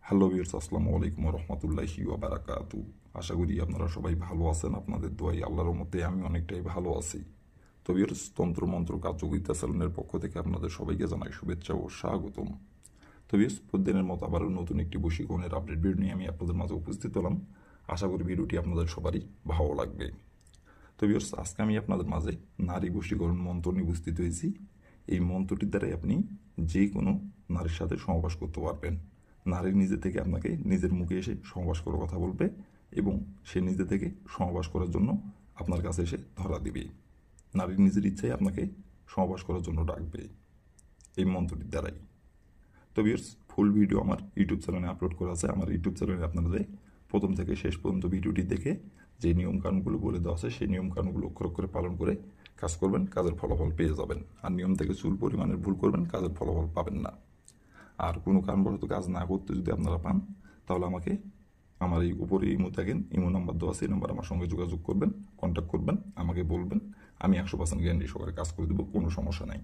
Hello viewers, আসসালামু আলাইকুম ওয়া রাহমাতুল্লাহি ওয়া বারাকাতুহু। আশা করি আপনারা সবাই ভালো আছেন। আপনাদের দোয়ায় আল্লাহর রহমতে আমি অনেকটাই ভালো আছি। তো ভিউয়ার্স, তন্ত্রমন্ত্র কার্যকরিতা চ্যানেলের পক্ষ থেকে আপনাদের সবাইকে জানাই শুভেচ্ছা ও স্বাগতম। তো ভিউয়ার্স, প্রতিদিনের মতো আবারও নতুন একটি বশীকরণের আপডেট ভিডিও নিয়ে আমি আপনাদের মাঝে উপস্থিত হলাম। আশা করি ভিডিওটি আপনাদের সবারই ভালো লাগবে। তো ভিউয়ার্স, আজকে আমি আপনাদের মাঝে নারী বশীকরণ মন্ত্র নিয়ে উপস্থিত হয়েছি। এই মন্ত্রটির দ্বারাই আপনি যে কোনো নারীর সাথে সহবাস করতে পারবেন। নারী নিজে থেকে আপনাকে নিজের মুখে এসে সহবাস করার কথা বলবে এবং সে নিজে থেকে সহবাস করার জন্য আপনার কাছে এসে ধরা দিবে। নারী নিজের ইচ্ছায় আপনাকে সহবাস করার জন্য ডাকবে এই মন্ত্রটির দ্বারাই। তো ভিউয়ার্স, ফুল ভিডিও আমার ইউটিউব চ্যানেলে আপলোড করা আছে। আমার ইউটিউব চ্যানেলে আপনারা প্রথম থেকে শেষ পর্যন্ত ভিডিওটি দেখে যে নিয়মকানুনগুলো বলে দেওয়া আছে সেই নিয়মকানুনগুলো অক্ষর অক্ষরে পালন করে কাজ করবেন, কাজের ফলাফল পেয়ে যাবেন। আর নিয়ম থেকে চুল পরিমাণের ভুল করবেন, কাজের ফলাফল পাবেন না। আর কোনো কারণবশত কাজ না করতে যদি আপনারা পান, তাহলে আমাকে আমার এই উপরে ইমো থাকেন, ইমো নাম্বার দেওয়া আছে, এই নাম্বার আমার সঙ্গে যোগাযোগ করবেন, কন্ট্যাক্ট করবেন, আমাকে বলবেন। আমি 100% গ্যারান্টি সহকারে কাজ করে দেবো, কোনো সমস্যা নাই।